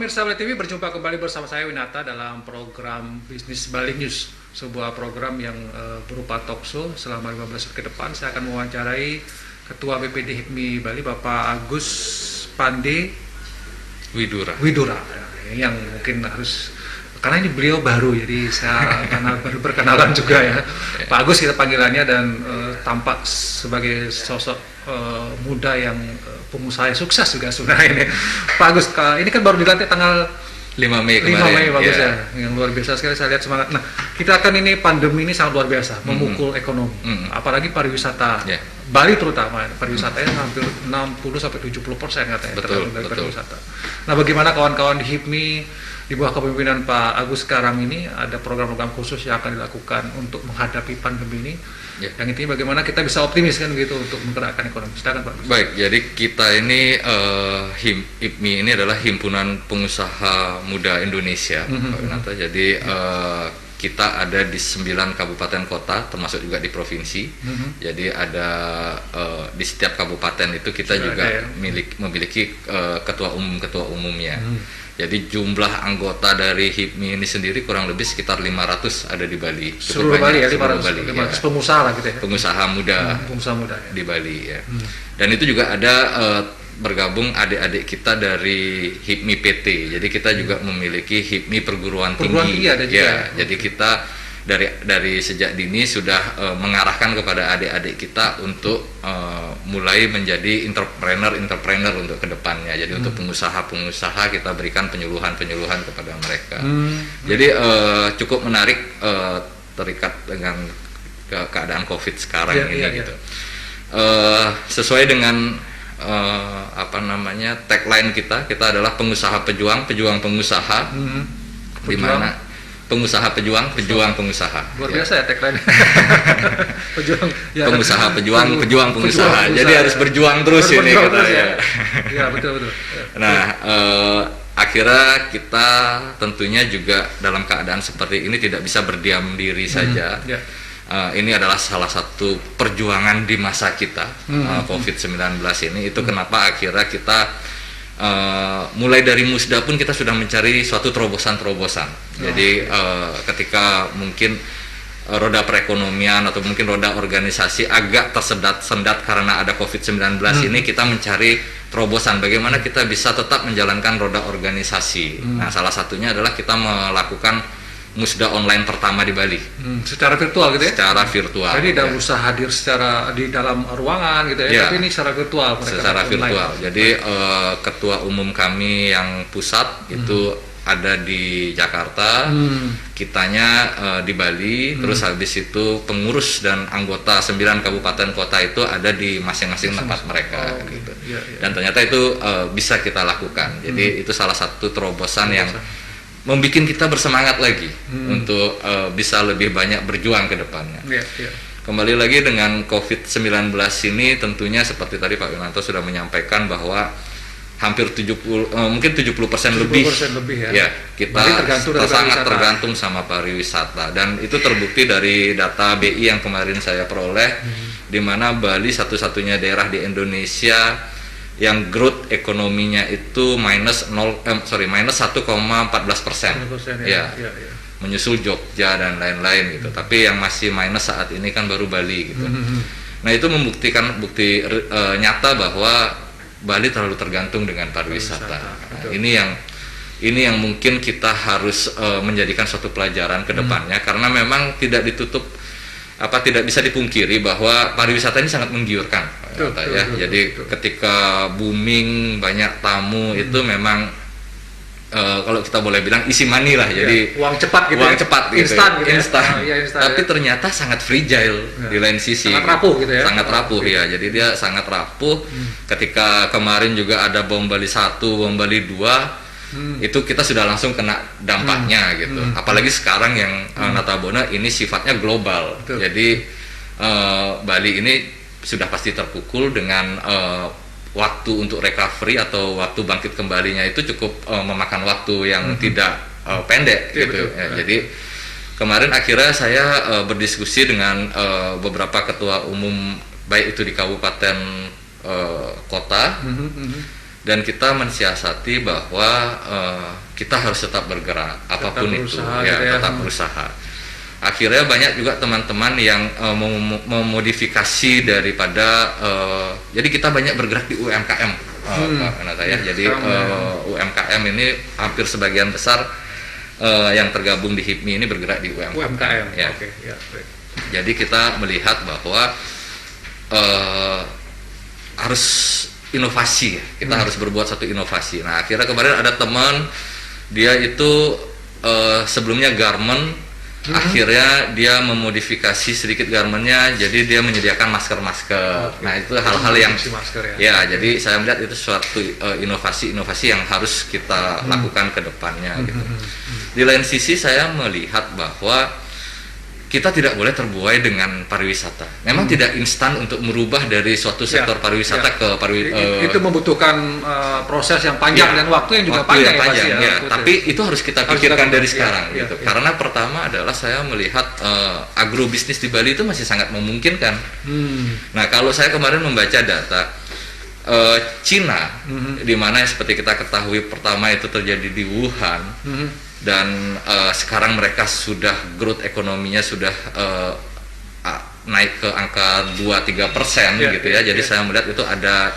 pemirsa Bali TV, berjumpa kembali bersama saya Winata dalam program Bisnis Bali News, sebuah program yang berupa talk show. Selama 15 menit ke depan saya akan mewawancarai Ketua BPD HIPMI Bali, Bapak Agus Pande Widura, yang mungkin harus, karena ini beliau baru, jadi saya baru berkenalan juga ya. Pak Agus kita panggilannya, dan tampak sebagai sosok muda yang pengusaha sukses juga sebenarnya ini. Pak Agus, ini kan baru dilantik tanggal 5 Mei kemarin. 5 Mei, bagus ya. Yang luar biasa sekali, saya lihat semangat. Nah, kita akan ini pandemi ini sangat luar biasa, memukul ekonomi, apalagi pariwisata. Bali terutama, pariwisatanya hampir 60-70% katanya tergantung dari pariwisata. Nah, bagaimana kawan-kawan di HIPMI di bawah kepemimpinan Pak Agus sekarang ini ada program-program khusus yang akan dilakukan untuk menghadapi pandemi ini? Yang intinya bagaimana kita bisa optimis kan gitu untuk menggerakkan ekonomi. Silakan Pak Agus. Baik, jadi kita ini HIPMI ini adalah Himpunan Pengusaha Muda Indonesia, Pak Winata. Jadi kita ada di 9 kabupaten kota, termasuk juga di provinsi. Jadi ada di setiap kabupaten itu kita sudah juga memiliki ketua umumnya. Jadi jumlah anggota dari HIPMI ini sendiri kurang lebih sekitar 500 ada di Bali. Seluruh Bali ya, 500 pengusaha lah gitu ya. Pengusaha muda, ya, di Bali ya. Dan itu juga ada bergabung adik-adik kita dari HIPMI PT. Jadi kita juga memiliki HIPMI perguruan tinggi. Ada juga. Ya, jadi kita dari sejak dini sudah mengarahkan kepada adik-adik kita untuk mulai menjadi entrepreneur untuk kedepannya. Jadi untuk pengusaha-pengusaha kita berikan penyuluhan kepada mereka. Jadi cukup menarik terikat dengan keadaan COVID sekarang ini gitu. Sesuai dengan tagline kita adalah pengusaha pejuang pengusaha, di mana pengusaha pejuang pengusaha. Luar biasa ya tagline. Pengusaha pejuang pengusaha. Jadi harus berjuang terus ini kita ya. Ya, betul. Nah, akhirnya kita tentunya juga dalam keadaan seperti ini tidak bisa berdiam diri saja. Ini adalah salah satu perjuangan di masa kita, COVID-19 ini. Itu kenapa akhirnya kita mulai dari Musda pun kita sudah mencari suatu terobosan. Jadi ketika mungkin roda perekonomian atau mungkin roda organisasi agak tersendat karena ada COVID-19 ini, kita mencari terobosan bagaimana kita bisa tetap menjalankan roda organisasi. Nah, salah satunya adalah kita melakukan Musda online pertama di Bali. Secara virtual gitu ya? Secara virtual. Jadi tidak usah hadir secara di dalam ruangan gitu ya, tapi ini secara virtual. Secara virtual. Jadi ketua umum kami yang pusat itu ada di Jakarta, kitanya di Bali, terus habis itu pengurus dan anggota 9 kabupaten kota itu ada di masing-masing tempat mereka gitu. Dan ternyata itu bisa kita lakukan. Jadi itu salah satu terobosan yang membuat kita bersemangat lagi untuk bisa lebih banyak berjuang ke depannya. Kembali lagi dengan COVID-19 ini, tentunya seperti tadi Pak Winanto sudah menyampaikan bahwa hampir 70% lebih ya kita sangat tergantung sama pariwisata, dan itu terbukti dari data BI yang kemarin saya peroleh, di mana Bali satu-satunya daerah di Indonesia yang growth ekonominya itu minus 1,14%. Ya. Menyusul Jogja dan lain-lain gitu. Tapi yang masih minus saat ini kan baru Bali gitu. Nah, itu membuktikan nyata bahwa Bali terlalu tergantung dengan pariwisata. Nah, ini yang mungkin kita harus menjadikan suatu pelajaran ke depannya, karena memang tidak bisa dipungkiri bahwa pariwisata ini sangat menggiurkan. Jadi ketika booming banyak tamu itu memang kalau kita boleh bilang isi money lah. Jadi uang cepat gitu, instan. Tapi ternyata sangat fragile di lain sisi. Sangat rapuh gitu ya. Sangat rapuh ya. Jadi dia sangat rapuh. Ketika kemarin juga ada bom Bali 1, bom Bali 2, itu kita sudah langsung kena dampaknya gitu. Apalagi sekarang yang notabene ini sifatnya global. Jadi Bali ini sudah pasti terpukul dengan waktu untuk recovery atau waktu bangkit kembalinya itu cukup memakan waktu yang tidak pendek gitu. Jadi kemarin akhirnya saya berdiskusi dengan beberapa ketua umum, baik itu di kabupaten kota dan kita mensiasati bahwa kita harus tetap bergerak apapun itu ya, tetap berusaha. Akhirnya banyak juga teman-teman yang memodifikasi daripada jadi kita banyak bergerak di UMKM Pak Renata ya. Jadi UMKM ini hampir sebagian besar yang tergabung di HIPMI ini bergerak di UMKM ya. Jadi kita melihat bahwa harus inovasi, kita harus berbuat satu inovasi. Nah akhirnya kemarin ada teman dia itu sebelumnya garment, akhirnya dia memodifikasi sedikit garmentnya, jadi dia menyediakan masker-masker. Nah itu hal-hal yang ya, jadi saya melihat itu suatu inovasi yang harus kita lakukan ke depannya gitu. Di lain sisi saya melihat bahwa kita tidak boleh terbuai dengan pariwisata. Memang tidak instan untuk merubah dari suatu sektor pariwisata ke itu membutuhkan proses yang panjang dan waktu yang juga panjang ya. Tapi itu harus kita pikirkan dari sekarang gitu. Karena pertama adalah saya melihat agrobisnis di Bali itu masih sangat memungkinkan. Nah, kalau saya kemarin membaca data Cina, di mana seperti kita ketahui pertama itu terjadi di Wuhan. Dan sekarang mereka sudah growth ekonominya sudah naik ke angka 2-3% gitu ya. Jadi saya melihat itu ada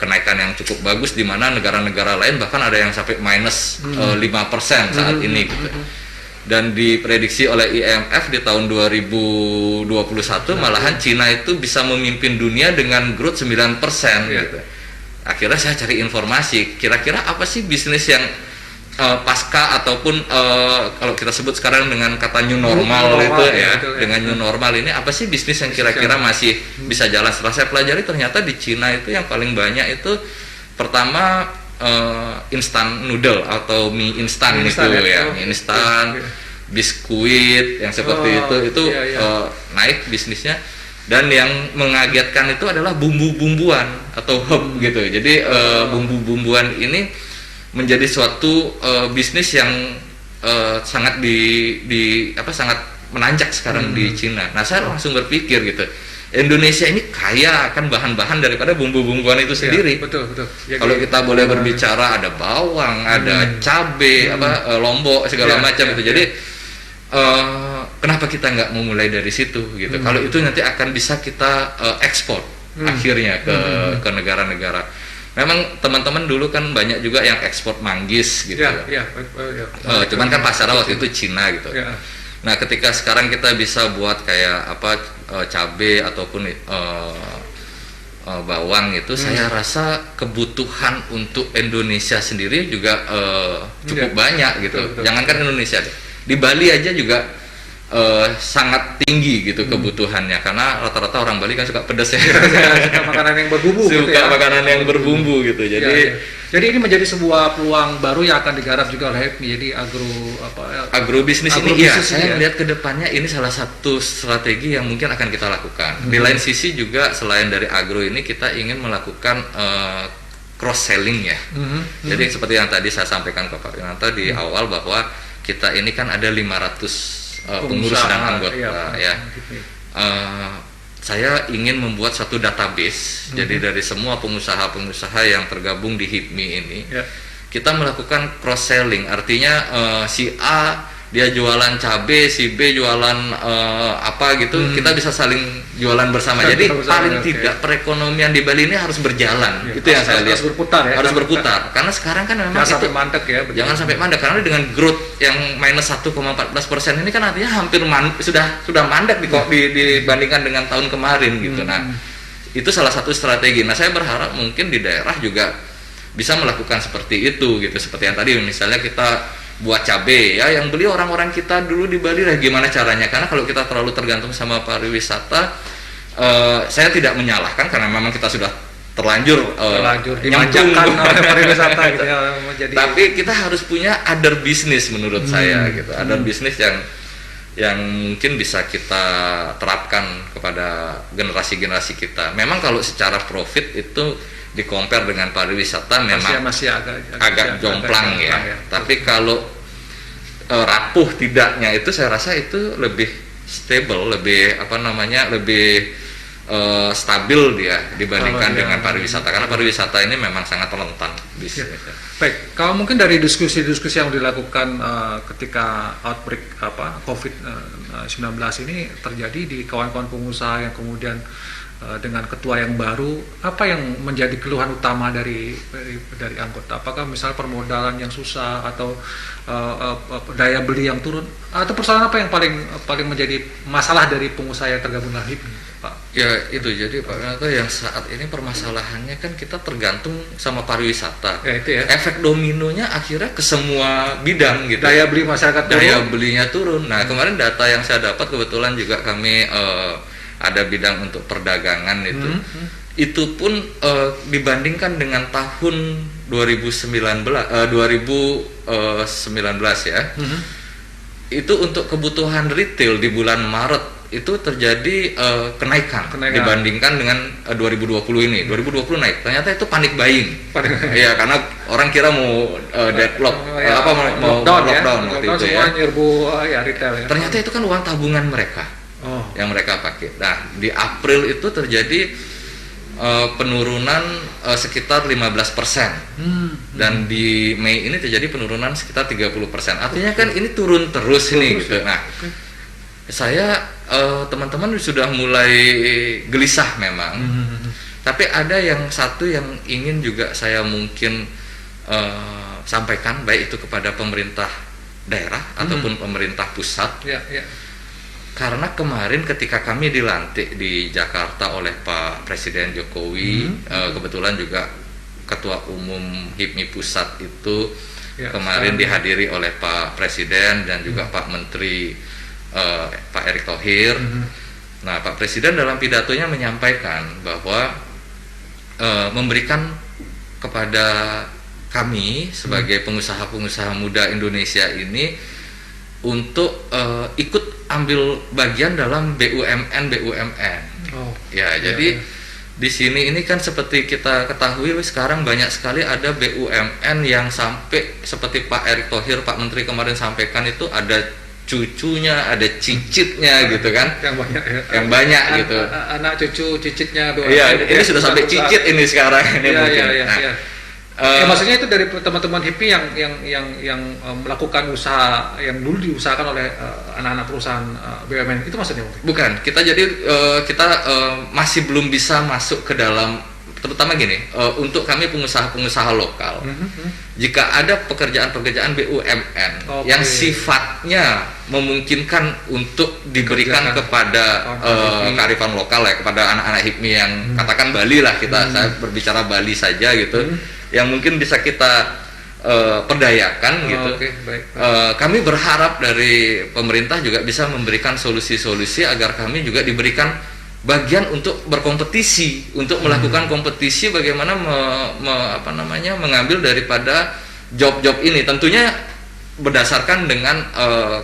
kenaikan yang cukup bagus, di mana negara-negara lain bahkan ada yang sampai minus 5% saat ini gitu. Dan diprediksi oleh IMF di tahun 2021 malahan Cina itu bisa memimpin dunia dengan growth 9% gitu. Akhirnya saya cari informasi, kira-kira apa sih bisnis yang pasca ataupun kalau kita sebut sekarang dengan kata new normal itu ya, dengan new normal ini apa sih bisnis yang kira-kira masih bisa jalan? Setelah saya pelajari ternyata di Cina itu yang paling banyak itu pertama instan noodle atau mie instan itu ya, mie instan, biskuit yang seperti itu naik bisnisnya. Dan yang mengagetkan itu adalah bumbu-bumbuan atau herb gitu. Jadi bumbu-bumbuan ini menjadi suatu bisnis yang sangat sangat menanjak sekarang di Cina. Nah, saya langsung berpikir gitu, Indonesia ini kaya akan bahan-bahan daripada bumbu-bumbuan itu sendiri. Betul. Ya, kalau kita boleh berbicara, ada bawang, ada cabai, lombok segala macam itu. Jadi kenapa kita nggak memulai dari situ gitu? Kalau itu nanti akan bisa kita ekspor akhirnya ke negara-negara. Memang teman-teman dulu kan banyak juga yang ekspor manggis gitu. Cuman kan pasarnya waktu itu Cina gitu. Nah, ketika sekarang kita bisa buat kayak cabai ataupun bawang itu, saya rasa kebutuhan untuk Indonesia sendiri juga cukup banyak gitu. Jangankan Indonesia deh, di Bali aja juga sangat tinggi gitu kebutuhannya, karena rata-rata orang Bali kan suka pedas ya. Suka makanan yang berbumbu makanan yang berbumbu gitu. Jadi ini menjadi sebuah peluang baru yang akan digarap juga oleh HIPMI. Jadi agrobisnis ini saya melihat ke depannya ini salah satu strategi yang mungkin akan kita lakukan. Di lain sisi juga selain dari agro ini kita ingin melakukan cross selling ya. Jadi seperti yang tadi saya sampaikan ke Pak Renata di awal bahwa kita ini kan ada 500 pengurus dan anggota saya ingin membuat satu database. Jadi dari semua pengusaha-pengusaha yang tergabung di HIPMI ini kita melakukan cross selling, artinya si A dia jualan cabai, si B jualan apa gitu, kita bisa saling jualan bersama. Jadi paling tidak perekonomian di Bali ini harus berjalan. Itu yang saya lihat. Harus berputar ya. Harus berputar. Karena sekarang kan memang jangan sampai mandek ya. Jangan sampai mandek, karena dengan growth yang minus 1,14% ini kan artinya hampir sudah mandek dibandingkan dengan tahun kemarin gitu. Nah, itu salah satu strategi. Nah, saya berharap mungkin di daerah juga bisa melakukan seperti itu gitu. Seperti yang tadi misalnya kita buat cabai ya, yang beli orang-orang kita dulu di Bali lah, gimana caranya? Karena kalau kita terlalu tergantung sama pariwisata, saya tidak menyalahkan karena memang kita sudah terlanjur dimanjakan oleh pariwisata gitu ya. Tapi kita harus punya other business menurut saya gitu, other business yang mungkin bisa kita terapkan kepada generasi-generasi kita. Memang kalau secara profit itu di compare dengan pariwisata memang masih agak jomplang ya. Tapi kalau rapuh tidaknya itu saya rasa itu lebih stable, lebih stabil dia dibandingkan dengan pariwisata, karena pariwisata ini memang sangat rentan ya. Baik, kalau mungkin dari diskusi-diskusi yang dilakukan ketika outbreak COVID-19 ini terjadi di kawan-kawan pengusaha yang kemudian dengan ketua yang baru, apa yang menjadi keluhan utama dari anggota? Apakah misalnya permodalan yang susah atau daya beli yang turun, atau persoalan apa yang paling menjadi masalah dari pengusaha yang tergabung dalam HIPMI, Pak? Ya itu, jadi Pak Renato, yang saat ini permasalahannya kan kita tergantung sama pariwisata. Ya, itu ya. Efek dominonya akhirnya ke semua bidang gitu. Daya beli masyarakat turun. Daya belinya turun. Nah kemarin data yang saya dapat, kebetulan juga kami ada bidang untuk perdagangan itu pun dibandingkan dengan tahun 2019 ya, itu untuk kebutuhan retail di bulan Maret itu terjadi kenaikan dibandingkan dengan 2020 ini. 2020 naik, ternyata itu panic buying. Ya, karena orang kira mau deadlock, mau lockdown waktu itu ya. Nyerbu ya retail ya. Ternyata itu kan uang tabungan mereka. Yang mereka pakai. Nah, di April itu terjadi penurunan sekitar 15%. Dan di Mei ini terjadi penurunan sekitar 30%. Artinya kan ini turun terus ini gitu. Nah, saya teman-teman sudah mulai gelisah memang. Tapi ada satu yang ingin juga saya mungkin sampaikan, baik itu kepada pemerintah daerah ataupun pemerintah pusat. Karena kemarin ketika kami dilantik di Jakarta oleh Pak Presiden Jokowi, kebetulan juga Ketua Umum HIPMI Pusat itu kemarin dihadiri oleh Pak Presiden dan juga Pak Menteri Pak Erick Thohir. Nah, Pak Presiden dalam pidatonya menyampaikan bahwa memberikan kepada kami sebagai pengusaha-pengusaha muda Indonesia ini untuk ikut ambil bagian dalam BUMN. Jadi di sini ini kan seperti kita ketahui sekarang banyak sekali ada BUMN yang sampai seperti Pak Erick Thohir, Pak Menteri kemarin sampaikan, itu ada cucunya, ada cicitnya gitu kan, yang banyak gitu, anak cucu cicitnya. Iya, ini sudah sampai cicit ini sekarang ini mungkin. Maksudnya itu dari teman-teman HIPMI yang melakukan usaha yang dulu diusahakan oleh anak-anak perusahaan BUMN, itu maksudnya? Bukan, kita masih belum bisa masuk ke dalam, terutama gini, untuk kami pengusaha-pengusaha lokal. Jika ada pekerjaan-pekerjaan BUMN yang sifatnya memungkinkan untuk diberikan kepada kearifan lokal ya, kepada anak-anak HIPMI yang katakan Bali lah, saya berbicara Bali saja gitu, yang mungkin bisa kita perdayakan gitu. Kami berharap dari pemerintah juga bisa memberikan solusi-solusi agar kami juga diberikan bagian untuk berkompetisi, untuk melakukan kompetisi bagaimana mengambil daripada job-job ini, tentunya berdasarkan dengan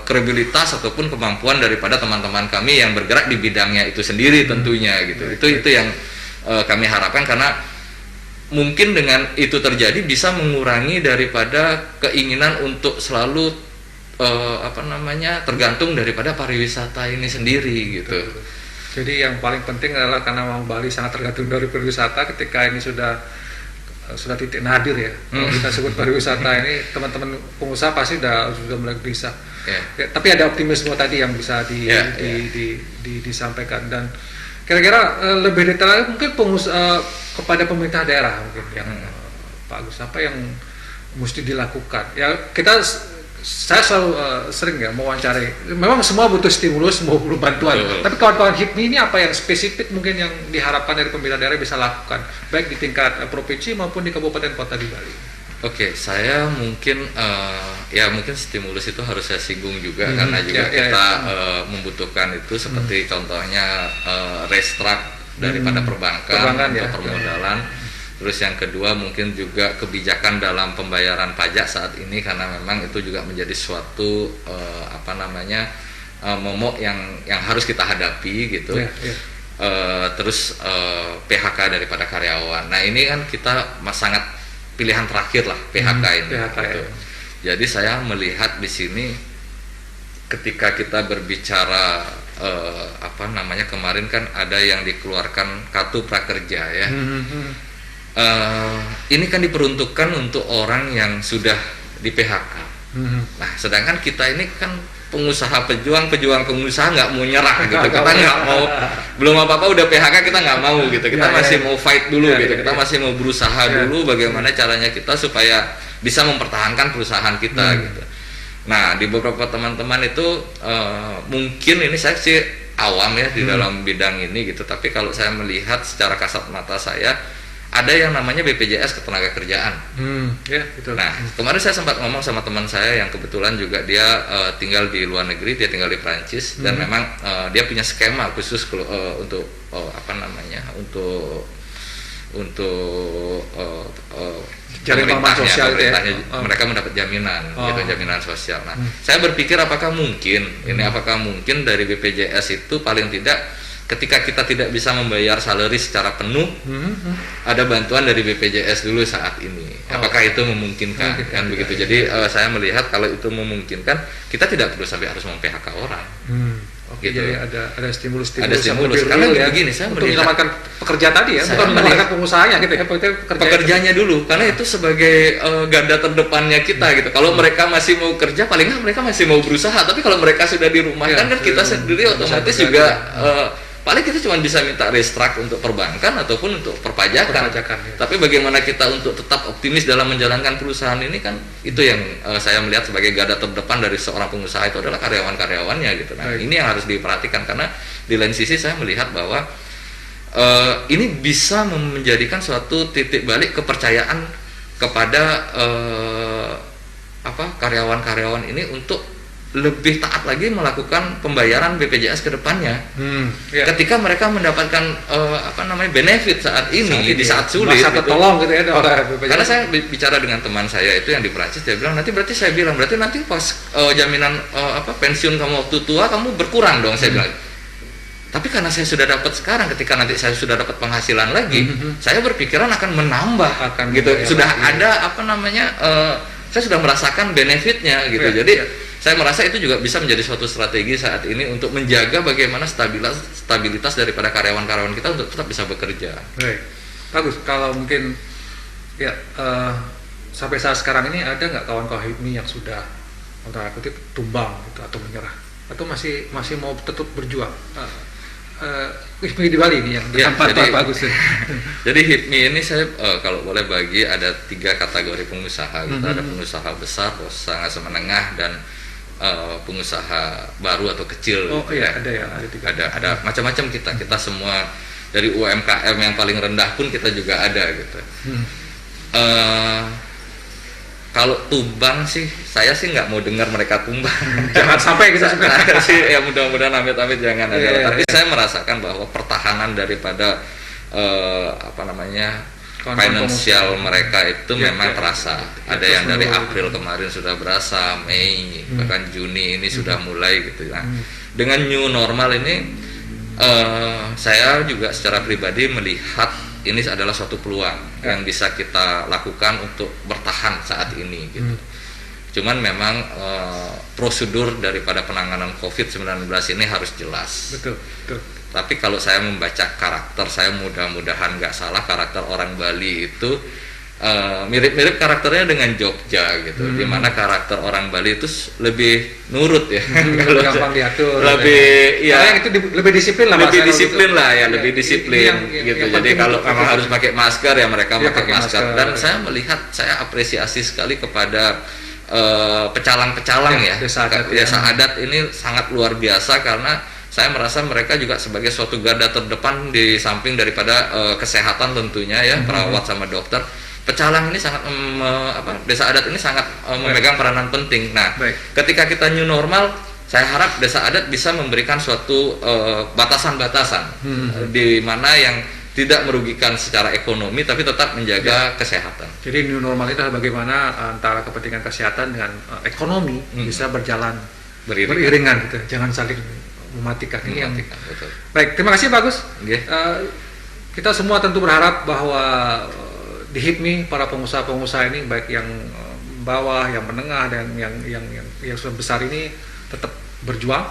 kredibilitas ataupun kemampuan daripada teman-teman kami yang bergerak di bidangnya itu sendiri tentunya gitu. Itu yang kami harapkan, karena mungkin dengan itu terjadi bisa mengurangi daripada keinginan untuk selalu tergantung daripada pariwisata ini sendiri gitu. Jadi yang paling penting adalah karena Bali sangat tergantung dari pariwisata, ketika ini sudah titik nadir ya. Kalau kita sebut pariwisata ini, teman-teman pengusaha pasti sudah mulai gelisah. Ya, tapi ada optimisme tadi yang bisa disampaikan. Dan kira-kira lebih detail mungkin kepada pemerintah daerah mungkin yang Pak Agus, apa yang mesti dilakukan? Ya, saya selalu sering ya mewawancarai. Memang semua butuh stimulus, semua butuh bantuan. Tapi kawan-kawan HIPMI ini apa yang spesifik mungkin yang diharapkan dari pemerintah daerah bisa lakukan, baik di tingkat provinsi maupun di kabupaten kota di Bali? Oke, saya mungkin mungkin stimulus itu harus saya singgung juga, karena juga kita membutuhkan itu, seperti contohnya restruct daripada perbankan untuk permodalan. Terus yang kedua mungkin juga kebijakan dalam pembayaran pajak saat ini, karena memang itu juga menjadi suatu momok yang harus kita hadapi gitu. Terus PHK daripada karyawan. Nah, ini kan kita sangat pilihan terakhir lah PHK ini. Gitu. Jadi saya melihat di sini ketika kita berbicara apa namanya, kemarin kan ada yang dikeluarkan kartu prakerja ya. Ini kan diperuntukkan untuk orang yang sudah di PHK. Nah, sedangkan kita ini kan pengusaha, pejuang pengusaha nggak mau nyerah gitu. Kita nggak mau, belum apa-apa udah PHK kita nggak mau gitu. Kita masih mau fight dulu gitu. Kita masih mau berusaha dulu bagaimana caranya kita supaya bisa mempertahankan perusahaan kita gitu. Nah, di beberapa teman-teman itu mungkin ini saya sih awam ya di dalam bidang ini gitu. Tapi kalau saya melihat secara kasat mata saya, ada yang namanya BPJS Ketenagakerjaan. Ya, betul. Nah, kemarin saya sempat ngomong sama teman saya yang kebetulan juga dia tinggal di luar negeri, dia tinggal di Prancis dan memang dia punya skema khusus untuk apa namanya, untuk pemerintahnya, mereka mendapat jaminan, gitu, jaminan sosial. Nah, saya berpikir apakah mungkin dari BPJS itu paling tidak ketika kita tidak bisa membayar salary secara penuh, ada bantuan dari BPJS dulu saat ini. Apakah itu memungkinkan? Kan begitu. Jadi saya melihat kalau itu memungkinkan, kita tidak perlu sampai harus mem-PHK orang. Oke, gitu. Jadi ada stimulus. Karena ya, begini, saya untuk melihat menyelamatkan pekerja tadi ya, bukan menyelamatkan pengusahanya gitu ya, pekerjanya dulu. Karena itu sebagai garda terdepannya kita gitu. Kalau mereka masih mau kerja, paling nggak mereka masih mau berusaha. Tapi kalau mereka sudah dirumahkan, kan kita sendiri otomatis juga paling kita cuma bisa minta restruct untuk perbankan ataupun untuk perpajakan ya. Tapi bagaimana kita untuk tetap optimis dalam menjalankan perusahaan ini, kan itu yang saya melihat sebagai garda terdepan dari seorang pengusaha itu adalah karyawan-karyawannya gitu. Nah, ini yang harus diperhatikan, karena di lain sisi saya melihat bahwa ini bisa menjadikan suatu titik balik kepercayaan kepada karyawan-karyawan ini untuk lebih taat lagi melakukan pembayaran BPJS ke depannya. Ketika mereka mendapatkan benefit saat ini, di saat sulit gitu. Tertolong gitu ya. Karena saya bicara dengan teman saya itu yang di Prancis, dia bilang nanti nanti pas jaminan pensiun kamu waktu tua kamu berkurang dong. Saya bilang. Tapi karena saya sudah dapat sekarang, ketika nanti saya sudah dapat penghasilan lagi, saya berpikiran akan menambah gitu. Sudah ada saya sudah merasakan benefitnya gitu. Jadi saya merasa itu juga bisa menjadi suatu strategi saat ini untuk menjaga bagaimana stabilitas daripada karyawan-karyawan kita untuk tetap bisa bekerja. Baik, bagus. Kalau mungkin ya sampai saat sekarang ini ada nggak kawan-kawan HIPMI yang sudah tanda kutip tumbang gitu, atau menyerah, atau masih mau tetap berjuang? HIPMI di Bali ini yang bagus. Jadi HIPMI ini saya kalau boleh bagi ada 3 kategori pengusaha. Gitu. Ada pengusaha besar, pengusaha menengah, dan pengusaha baru atau kecil. Ada macam-macam kita semua, dari UMKM yang paling rendah pun kita juga ada gitu. Kalau tumbang sih, saya sih nggak mau dengar mereka tumbang. Jangan sampai kita sih ya, mudah-mudahan amit-amit jangan ada. Tapi saya merasakan bahwa pertahanan daripada finansial mereka itu memang terasa. Ada yang dari April kemarin sudah berasa, Mei, bahkan Juni ini sudah mulai gitu. Nah, dengan new normal ini saya juga secara pribadi melihat ini adalah suatu peluang yang bisa kita lakukan untuk bertahan saat ini gitu. Cuman memang prosedur daripada penanganan COVID-19 ini harus jelas. Betul. Tapi kalau saya membaca karakter, saya mudah-mudahan nggak salah, karakter orang Bali itu mirip-mirip karakternya dengan Jogja gitu. Dimana karakter orang Bali itu lebih nurut ya. Kalau gampang diatur. Lebih disiplin lah. Lebih disiplin gitu. Jadi kalau memang harus pakai masker ya mereka pakai masker. Dan saya melihat, saya apresiasi sekali kepada pecalang-pecalang ya. Desa adat ini sangat luar biasa, karena saya merasa mereka juga sebagai suatu garda terdepan di samping daripada kesehatan tentunya ya, perawat sama dokter. Pecalang ini sangat desa adat ini sangat memegang peranan penting. Nah, ketika kita new normal, saya harap desa adat bisa memberikan suatu batasan-batasan di mana yang tidak merugikan secara ekonomi tapi tetap menjaga kesehatan. Jadi new normal itu bagaimana antara kepentingan kesehatan dengan ekonomi bisa berjalan beriringan gitu. Jangan saling mematikan. Betul. Baik, terima kasih Pak Agus. Kita semua tentu berharap bahwa di HIPMI para pengusaha-pengusaha ini, baik yang bawah, yang menengah, dan yang sudah besar ini tetap berjuang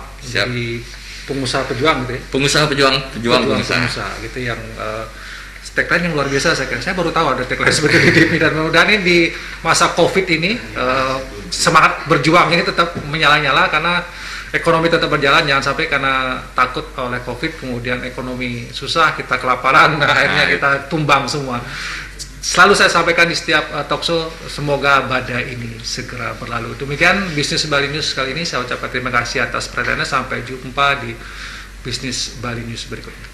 pengusaha pejuang gitu ya. Pengusaha gitu yang tagline yang luar biasa saya kira. Saya baru tahu ada tagline seperti ini, dan mudah-mudahan ini di masa Covid ini semangat berjuang ini tetap menyala-nyala, karena ekonomi tetap berjalan. Jangan sampai karena takut oleh Covid kemudian ekonomi susah, kita kelaparan, akhirnya kita tumbang semua. Selalu saya sampaikan di setiap talkshow, semoga badai ini segera berlalu. Demikian Bisnis Bali News kali ini. Saya ucapkan terima kasih atas perhatiannya. Sampai jumpa di Bisnis Bali News berikutnya.